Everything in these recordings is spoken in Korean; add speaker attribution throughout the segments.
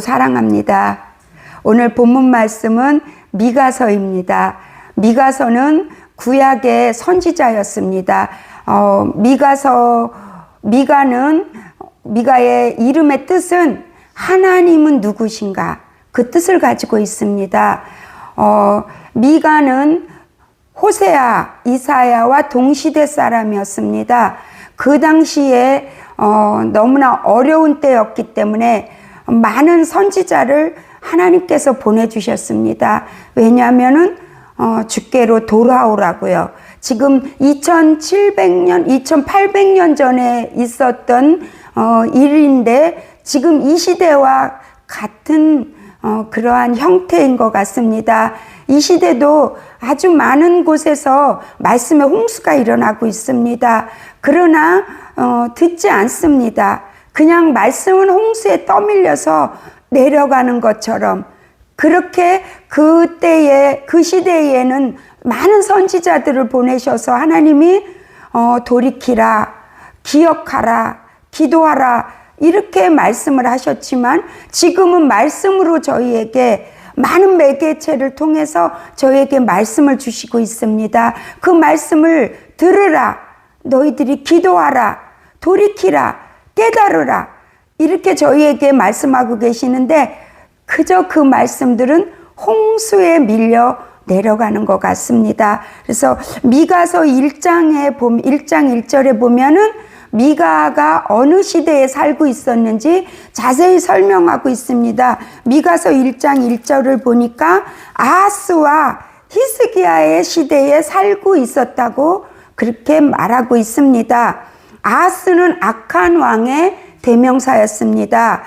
Speaker 1: 사랑합니다. 오늘 본문 말씀은 미가서입니다. 미가서는 구약의 선지자였습니다. 미가의 이름의 뜻은 하나님은 누구신가? 그 뜻을 가지고 있습니다. 미가는 호세아, 이사야와 동시대 사람이었습니다. 그 당시에 너무나 어려운 때였기 때문에 많은 선지자를 하나님께서 보내주셨습니다. 왜냐하면은 주께로 돌아오라고요. 지금 2700년, 2800년 전에 있었던 일인데 지금 이 시대와 같은 그러한 형태인 것 같습니다. 이 시대도 아주 많은 곳에서 말씀의 홍수가 일어나고 있습니다. 그러나 듣지 않습니다. 그냥 말씀은 홍수에 떠밀려서 내려가는 것처럼, 그렇게 그때에, 그 시대에는 많은 선지자들을 보내셔서 하나님이 돌이키라, 기억하라, 기도하라 이렇게 말씀을 하셨지만, 지금은 말씀으로 저희에게 많은 매개체를 통해서 저희에게 말씀을 주시고 있습니다. 그 말씀을 들으라, 너희들이 기도하라, 돌이키라, 깨달으라, 이렇게 저희에게 말씀하고 계시는데, 그저 그 말씀들은 홍수에 밀려 내려가는 것 같습니다. 그래서 미가서 1장 1절에 보면은 미가가 어느 시대에 살고 있었는지 자세히 설명하고 있습니다. 미가서 1장 1절을 보니까 아하스와 히스기야의 시대에 살고 있었다고 그렇게 말하고 있습니다. 아하스는 악한 왕의 대명사였습니다.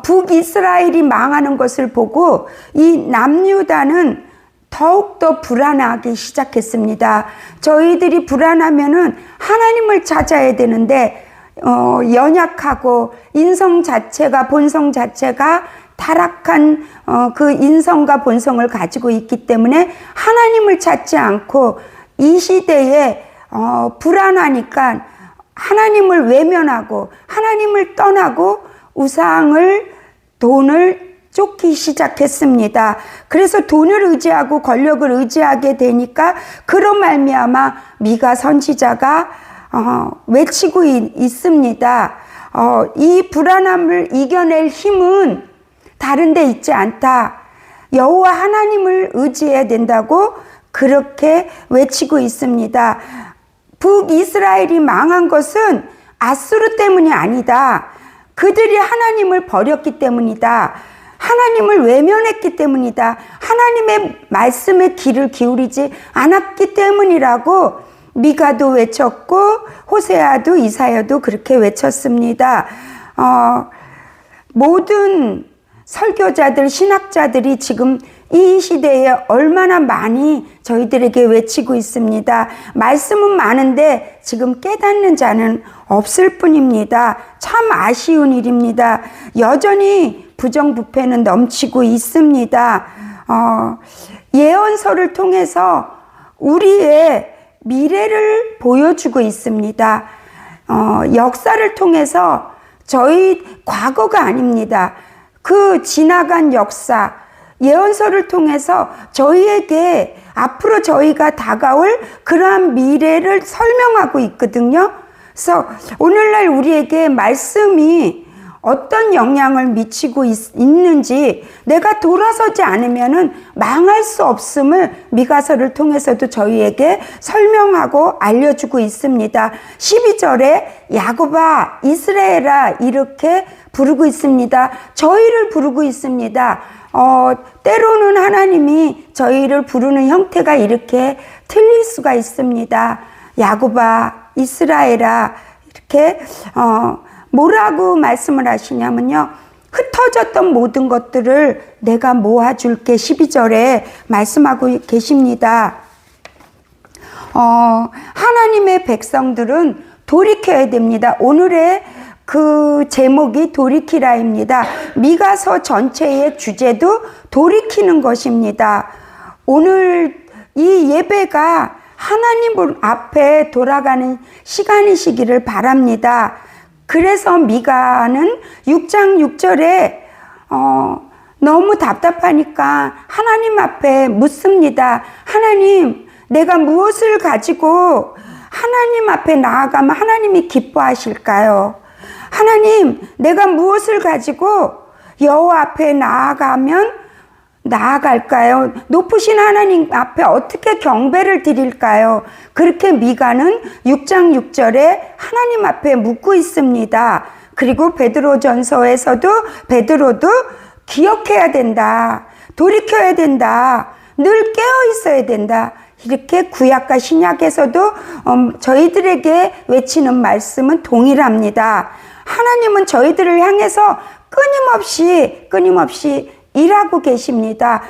Speaker 1: 북이스라엘이 망하는 것을 보고 이 남유다는 더욱더 불안하기 시작했습니다. 저희들이 불안하면은 하나님을 찾아야 되는데 연약하고 인성 자체가, 본성 자체가 타락한 그 인성과 본성을 가지고 있기 때문에 하나님을 찾지 않고 이 시대에 불안하니까 하나님을 외면하고 하나님을 떠나고 우상을, 돈을 쫓기 시작했습니다. 그래서 돈을 의지하고 권력을 의지하게 되니까 그런 말미암아 미가 선지자가 외치고 있습니다. 이 불안함을 이겨낼 힘은 다른 데 있지 않다. 여호와 하나님을 의지해야 된다고 그렇게 외치고 있습니다. 북이스라엘이 망한 것은 아수르 때문이 아니다. 그들이 하나님을 버렸기 때문이다. 하나님을 외면했기 때문이다. 하나님의 말씀에 귀를 기울이지 않았기 때문이라고 미가도 외쳤고 호세아도 이사야도 그렇게 외쳤습니다. 모든 설교자들, 신학자들이 지금 이 시대에 얼마나 많이 저희들에게 외치고 있습니다. 말씀은 많은데 지금 깨닫는 자는 없을 뿐입니다. 참 아쉬운 일입니다. 여전히 부정부패는 넘치고 있습니다. 예언서를 통해서 우리의 미래를 보여주고 있습니다. 역사를 통해서 저희 과거가 아닙니다. 그 지나간 역사, 예언서를 통해서 저희에게 앞으로 저희가 다가올 그러한 미래를 설명하고 있거든요. 그래서 오늘날 우리에게 말씀이 어떤 영향을 미치고 있는지, 내가 돌아서지 않으면은 망할 수 없음을 미가서를 통해서도 저희에게 설명하고 알려주고 있습니다. 12절에 야곱아, 이스라엘아 이렇게 부르고 있습니다. 저희를 부르고 있습니다. 때로는 하나님이 저희를 부르는 형태가 이렇게 틀릴 수가 있습니다. 야곱아, 이스라엘아 이렇게 뭐라고 말씀을 하시냐면요, 흩어졌던 모든 것들을 내가 모아줄게 12절에 말씀하고 계십니다. 하나님의 백성들은 돌이켜야 됩니다. 오늘의 그 제목이 돌이키라입니다. 미가서 전체의 주제도 돌이키는 것입니다. 오늘 이 예배가 하나님 앞에 돌아가는 시간이시기를 바랍니다. 그래서 미가는 6장 6절에 너무 답답하니까 하나님 앞에 묻습니다. 하나님, 내가 무엇을 가지고 하나님 앞에 나아가면 하나님이 기뻐하실까요? 하나님, 내가 무엇을 가지고 여호와 앞에 나아갈까요? 높으신 하나님 앞에 어떻게 경배를 드릴까요? 그렇게 미가는 6장 6절에 하나님 앞에 묻고 있습니다. 그리고 베드로전서에서도 베드로도 기억해야 된다. 돌이켜야 된다. 늘 깨어 있어야 된다. 이렇게 구약과 신약에서도 저희들에게 외치는 말씀은 동일합니다. 하나님은 저희들을 향해서 끊임없이 일하고 계십니다.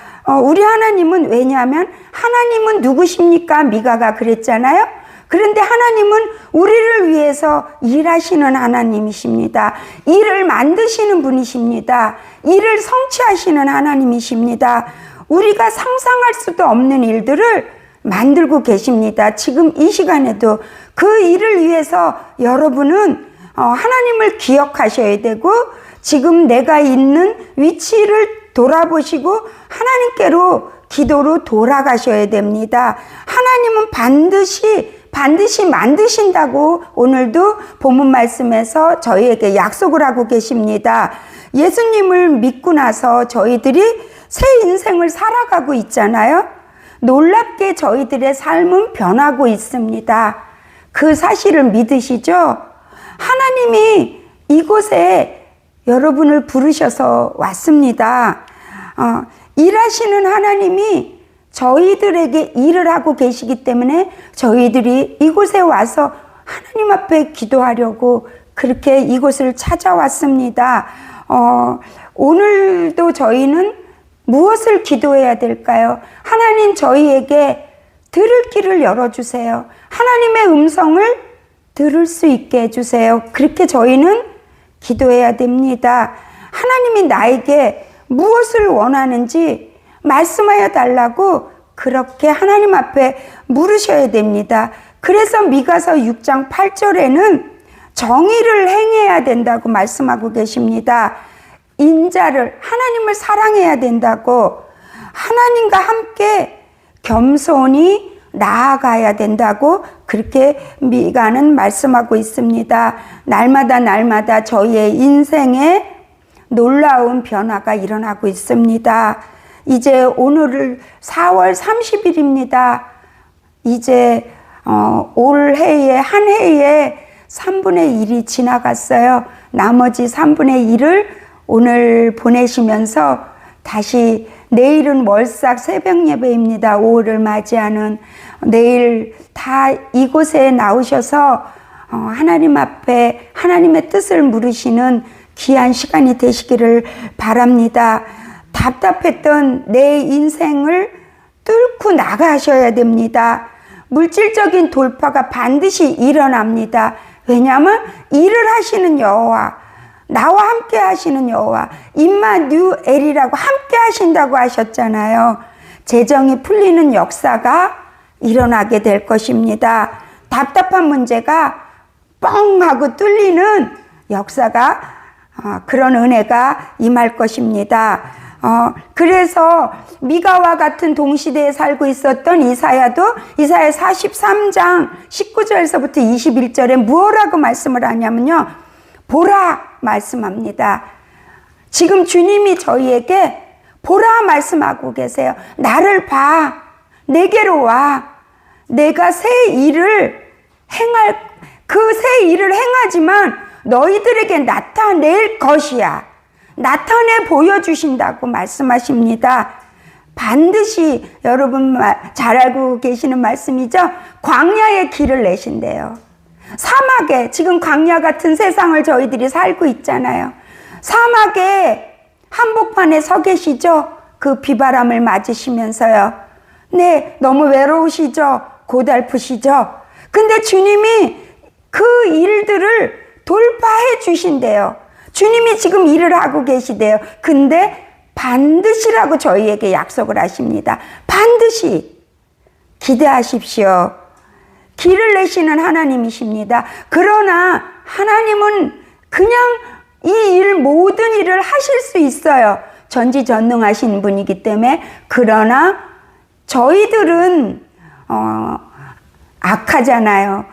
Speaker 1: 우리 하나님은, 왜냐하면 하나님은 누구십니까? 미가가 그랬잖아요. 그런데 하나님은 우리를 위해서 일하시는 하나님이십니다. 일을 만드시는 분이십니다. 일을 성취하시는 하나님이십니다. 우리가 상상할 수도 없는 일들을 만들고 계십니다. 지금 이 시간에도 그 일을 위해서 여러분은 하나님을 기억하셔야 되고, 지금 내가 있는 위치를 돌아보시고 하나님께로 기도로 돌아가셔야 됩니다. 하나님은 반드시 만드신다고 오늘도 본문 말씀에서 저희에게 약속을 하고 계십니다. 예수님을 믿고 나서 저희들이 새 인생을 살아가고 있잖아요. 놀랍게 저희들의 삶은 변하고 있습니다. 그 사실을 믿으시죠? 하나님이 이곳에 여러분을 부르셔서 왔습니다. 일하시는 하나님이 저희들에게 일을 하고 계시기 때문에 저희들이 이곳에 와서 하나님 앞에 기도하려고 그렇게 이곳을 찾아왔습니다. 오늘도 저희는 무엇을 기도해야 될까요? 하나님, 저희에게 들을 길을 열어주세요. 하나님의 음성을 들을 수 있게 해주세요. 그렇게 저희는 기도해야 됩니다. 하나님이 나에게 무엇을 원하는지 말씀하여 달라고 그렇게 하나님 앞에 물으셔야 됩니다. 그래서 미가서 6장 8절에는 정의를 행해야 된다고 말씀하고 계십니다. 인자를, 하나님을 사랑해야 된다고, 하나님과 함께 겸손히 나아가야 된다고 그렇게 미가는 말씀하고 있습니다. 날마다 저희의 인생에 놀라운 변화가 일어나고 있습니다. 이제 오늘을 4월 30일입니다. 이제 올해에 한 해에 3분의 1이 지나갔어요. 나머지 3분의 1을 오늘 보내시면서 다시 내일은 월삭 새벽 예배입니다. 5월을 맞이하는. 내일 다 이곳에 나오셔서 하나님 앞에 하나님의 뜻을 물으시는 귀한 시간이 되시기를 바랍니다. 답답했던 내 인생을 뚫고 나가셔야 됩니다. 물질적인 돌파가 반드시 일어납니다. 왜냐하면 일을 하시는 여호와, 나와 함께 하시는 여호와, 임마누엘이라고 함께 하신다고 하셨잖아요. 재정이 풀리는 역사가 일어나게 될 것입니다. 답답한 문제가 뻥 하고 뚫리는 역사가, 그런 은혜가 임할 것입니다. 그래서 미가와 같은 동시대에 살고 있었던 이사야도 이사야 43장 19절에서부터 21절에 무엇라고 말씀을 하냐면요, 보라 말씀합니다. 지금 주님이 저희에게 보라 말씀하고 계세요. 나를 봐, 내게로 와. 내가 새 일을 그 새 일을 행하지만 너희들에게 나타낼 것이야. 나타내 보여주신다고 말씀하십니다. 반드시 여러분 잘 알고 계시는 말씀이죠. 광야의 길을 내신대요. 사막에, 지금 광야 같은 세상을 저희들이 살고 있잖아요. 사막에 한복판에 서 계시죠. 그 비바람을 맞으시면서요. 네, 너무 외로우시죠. 고달프시죠. 근데 주님이 그 일들을 돌파해 주신대요. 주님이 지금 일을 하고 계시대요. 근데 반드시라고 저희에게 약속을 하십니다. 반드시 기대하십시오. 길을 내시는 하나님이십니다. 그러나 하나님은 그냥 이 일, 모든 일을 하실 수 있어요. 전지전능하신 분이기 때문에. 그러나 저희들은 악하잖아요.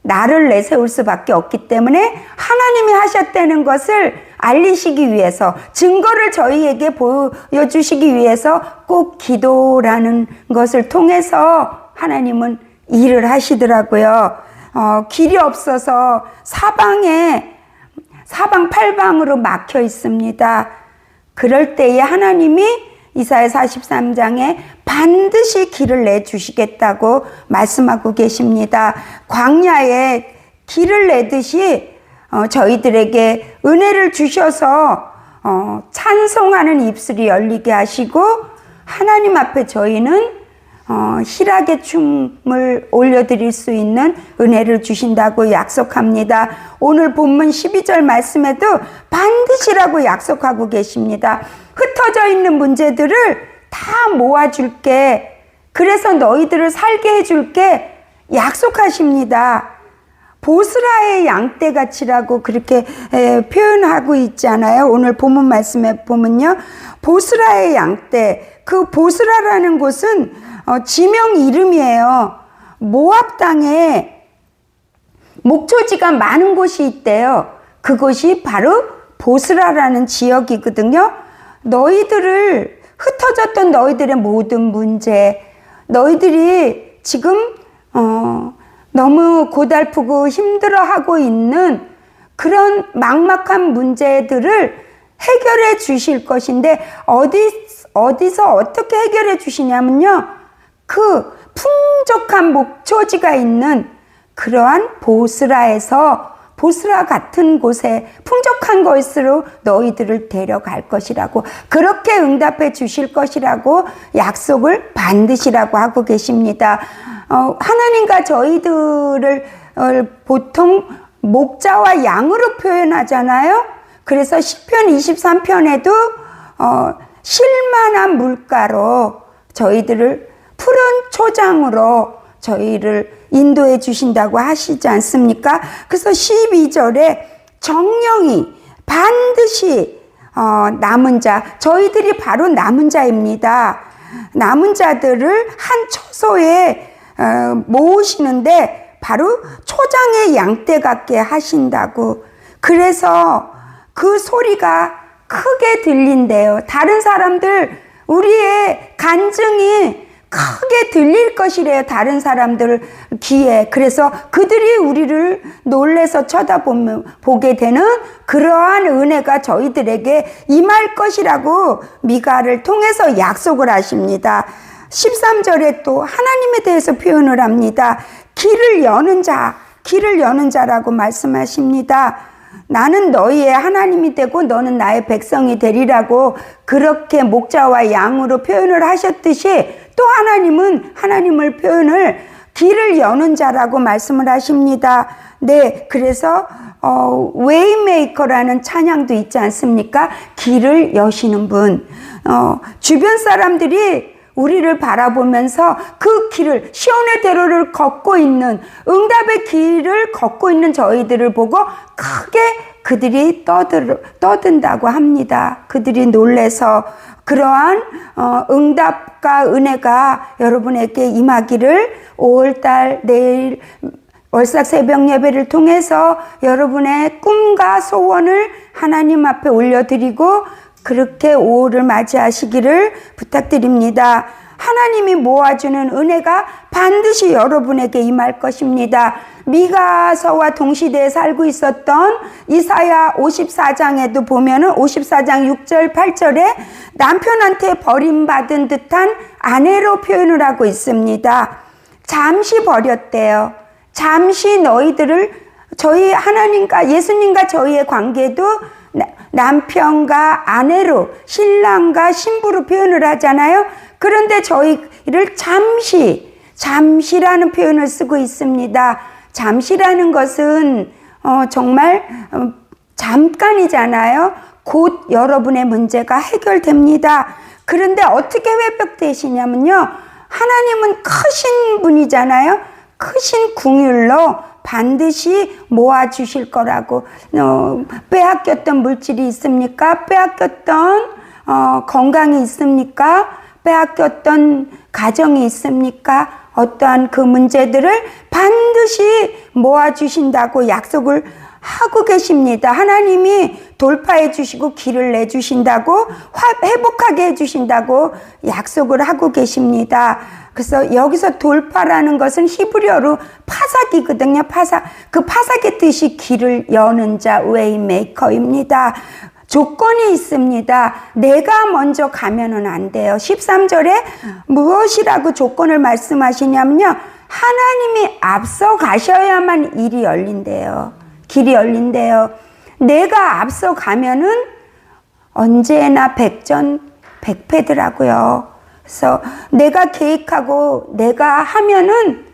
Speaker 1: 나를 내세울 수밖에 없기 때문에 하나님이 하셨다는 것을 알리시기 위해서, 증거를 저희에게 보여주시기 위해서 꼭 기도라는 것을 통해서 하나님은 일을 하시더라고요. 길이 없어서 사방팔방으로 막혀 있습니다. 그럴 때에 하나님이 이사야 43장에 반드시 길을 내주시겠다고 말씀하고 계십니다. 광야에 길을 내듯이 저희들에게 은혜를 주셔서 찬송하는 입술이 열리게 하시고, 하나님 앞에 저희는 희락의 춤을 올려드릴 수 있는 은혜를 주신다고 약속합니다. 오늘 본문 12절 말씀에도 반드시라고 약속하고 계십니다. 흩어져 있는 문제들을 다 모아줄게, 그래서 너희들을 살게 해줄게 약속하십니다. 보스라의 양떼같이라고 그렇게 표현하고 있잖아요. 오늘 본문 말씀에 보면요, 보스라의 양떼, 그 보스라라는 곳은 지명 이름이에요. 모압 땅에 목초지가 많은 곳이 있대요. 그곳이 바로 보스라라는 지역이거든요. 너희들을, 흩어졌던 너희들의 모든 문제, 너희들이 지금 너무 고달프고 힘들어하고 있는 그런 막막한 문제들을 해결해 주실 것인데, 어디서 어떻게 해결해 주시냐면요, 그 풍족한 목초지가 있는 그러한 보스라 같은 곳에, 풍족한 곳으로 너희들을 데려갈 것이라고, 그렇게 응답해 주실 것이라고 약속을 반드시라고 하고 계십니다. 하나님과 저희들을 보통 목자와 양으로 표현하잖아요. 그래서 시편 23편에도 쉴만한 물가로, 저희들을 푸른 초장으로 저희를 인도해 주신다고 하시지 않습니까? 그래서 12절에 정령이 반드시 남은 자, 저희들이 바로 남은 자입니다. 남은 자들을 한 처소에 모으시는데 바로 초장의 양떼 같게 하신다고. 그래서 그 소리가 크게 들린대요. 다른 사람들, 우리의 간증이 크게 들릴 것이래요. 다른 사람들 귀에. 그래서 그들이 우리를 놀래서 보게 되는 그러한 은혜가 저희들에게 임할 것이라고 미가를 통해서 약속을 하십니다. 13절에 또 하나님에 대해서 표현을 합니다. 길을 여는 자라고 말씀하십니다. 나는 너희의 하나님이 되고 너는 나의 백성이 되리라고 그렇게 목자와 양으로 표현을 하셨듯이, 또 하나님은 하나님을 표현을 길을 여는 자라고 말씀을 하십니다. 네, 그래서 웨이메이커라는 찬양도 있지 않습니까? 길을 여시는 분. 주변 사람들이 우리를 바라보면서 그 길을, 시온의 대로를 걷고 있는, 응답의 길을 걷고 있는 저희들을 보고 크게 그들이 떠든다고 합니다. 그들이 놀래서. 그러한 응답과 은혜가 여러분에게 임하기를 5월달 내일 월삭 새벽 예배를 통해서 여러분의 꿈과 소원을 하나님 앞에 올려드리고 그렇게 5월을 맞이하시기를 부탁드립니다. 하나님이 모아주는 은혜가 반드시 여러분에게 임할 것입니다. 미가서와 동시대에 살고 있었던 이사야 54장에도 보면은 54장 6절 8절에 남편한테 버림받은 듯한 아내로 표현을 하고 있습니다. 잠시 버렸대요. 잠시 너희들을, 저희 하나님과 예수님과 저희의 관계도 남편과 아내로, 신랑과 신부로 표현을 하잖아요. 그런데 저희를 잠시라는 표현을 쓰고 있습니다. 잠시라는 것은 정말 잠깐이잖아요. 곧 여러분의 문제가 해결됩니다. 그런데 어떻게 회복되시냐면요, 하나님은 크신 분이잖아요. 크신 궁율로 반드시 모아주실 거라고. 빼앗겼던 물질이 있습니까? 빼앗겼던 건강이 있습니까? 빼앗겼던 가정이 있습니까? 어떠한 그 문제들을 반드시 모아주신다고 약속을 하고 계십니다. 하나님이 돌파해 주시고 길을 내주신다고, 회복하게 해주신다고 약속을 하고 계십니다. 그래서 여기서 돌파라는 것은 히브리어로 파삭이거든요. 그 파삭의 뜻이 길을 여는 자, 웨이메이커입니다. 조건이 있습니다. 내가 먼저 가면은 안 돼요. 13절에 무엇이라고 조건을 말씀하시냐면요, 하나님이 앞서 가셔야만 일이 열린대요. 길이 열린대요. 내가 앞서 가면은 언제나 백전백패더라고요. 그래서 내가 계획하고 내가 하면은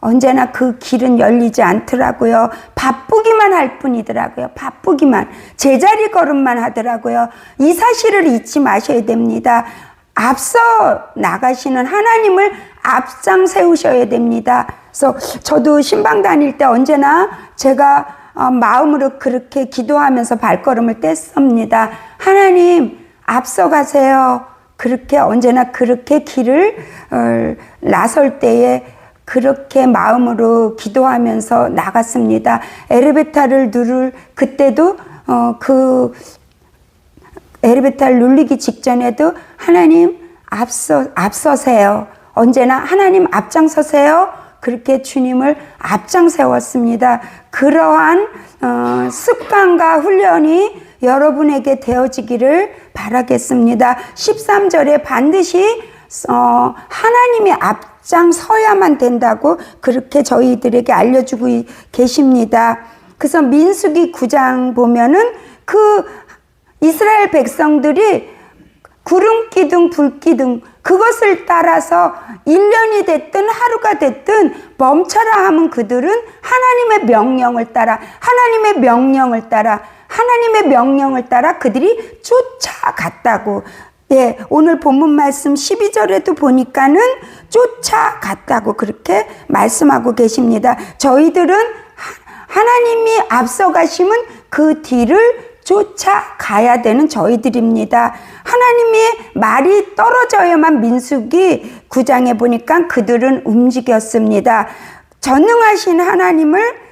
Speaker 1: 언제나 그 길은 열리지 않더라고요. 바쁘기만 할 뿐이더라고요. 바쁘기만. 제자리 걸음만 하더라고요. 이 사실을 잊지 마셔야 됩니다. 앞서 나가시는 하나님을 앞장 세우셔야 됩니다. 그래서 저도 신방 다닐 때 언제나 제가 마음으로 그렇게 기도하면서 발걸음을 뗐습니다. 하나님 앞서 가세요. 그렇게 언제나 그렇게 길을 나설 때에 그렇게 마음으로 기도하면서 나갔습니다. 엘리베이터를 누를 그때도 그 엘리베이터를 누르기 직전에도 하나님 앞서세요. 언제나 하나님 앞장서세요. 그렇게 주님을 앞장 세웠습니다. 그러한 습관과 훈련이 여러분에게 되어지기를 바라겠습니다. 13절에 반드시 하나님이 앞장서야만 된다고 그렇게 저희들에게 알려주고 계십니다. 그래서 민수기 9장 보면은 그 이스라엘 백성들이 구름 기둥, 불 기둥 그것을 따라서 1년이 됐든 하루가 됐든 멈춰라 하면 그들은 하나님의 명령을 따라 그들이 쫓아갔다고. 예, 오늘 본문 말씀 12절에도 보니까는 쫓아갔다고 그렇게 말씀하고 계십니다. 저희들은 하나님이 앞서가시면 그 뒤를 쫓아가야 되는 저희들입니다. 하나님의 말이 떨어져야만 민수기 9장에 보니까 그들은 움직였습니다. 전능하신 하나님을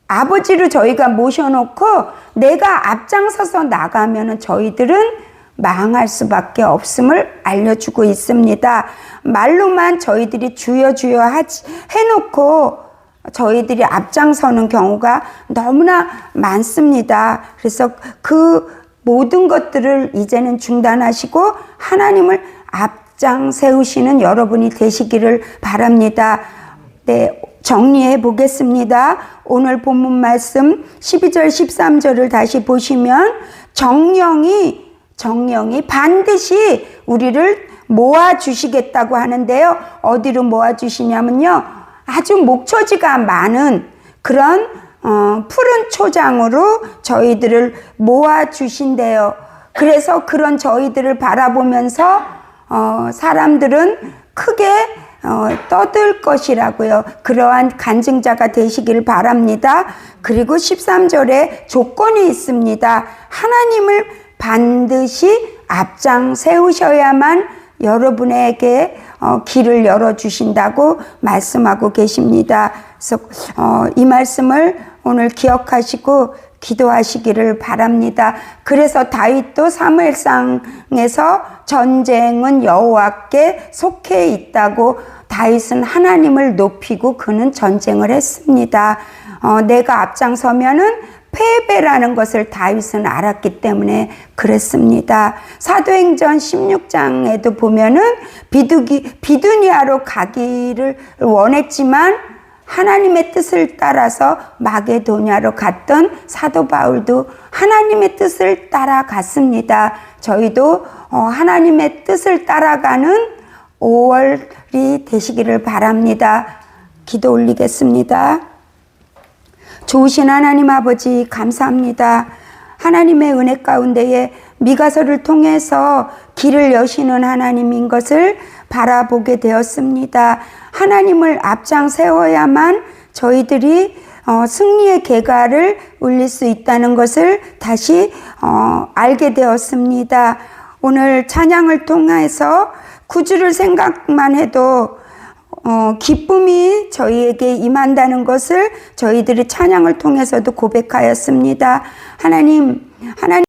Speaker 1: 아버지로 저희가 모셔놓고 내가 앞장서서 나가면 저희들은 망할 수밖에 없음을 알려주고 있습니다. 말로만 저희들이 주여 주여 해놓고 저희들이 앞장서는 경우가 너무나 많습니다. 그래서 그 모든 것들을 이제는 중단하시고 하나님을 앞장 세우시는 여러분이 되시기를 바랍니다. 네, 정리해 보겠습니다. 오늘 본문 말씀 12절 13절을 다시 보시면 정령이 반드시 우리를 모아주시겠다고 하는데요. 어디로 모아주시냐면요, 아주 목초지가 많은 그런 푸른 초장으로 저희들을 모아주신대요. 그래서 그런 저희들을 바라보면서 사람들은 크게 떠들 것이라고요. 그러한 간증자가 되시길 바랍니다. 그리고 13절에 조건이 있습니다. 하나님을 반드시 앞장 세우셔야만 여러분에게 길을 열어주신다고 말씀하고 계십니다. 그래서 이 말씀을 오늘 기억하시고 기도하시기를 바랍니다. 그래서 다윗도 사무엘상에서 전쟁은 여호와께 속해 있다고, 다윗은 하나님을 높이고 그는 전쟁을 했습니다. 내가 앞장서면은 패배라는 것을 다윗은 알았기 때문에 그랬습니다. 사도행전 16장에도 보면은 비두니아로 가기를 원했지만 하나님의 뜻을 따라서 마게도냐로 갔던 사도 바울도 하나님의 뜻을 따라갔습니다. 저희도 하나님의 뜻을 따라가는 5월이 되시기를 바랍니다. 기도 올리겠습니다. 좋으신 하나님 아버지 감사합니다. 하나님의 은혜 가운데에 미가서를 통해서 길을 여시는 하나님인 것을 바라보게 되었습니다. 하나님을 앞장 세워야만 저희들이 승리의 개가를 울릴 수 있다는 것을 다시 알게 되었습니다. 오늘 찬양을 통해서 구주를 생각만 해도 기쁨이 저희에게 임한다는 것을 저희들이 찬양을 통해서도 고백하였습니다. 하나님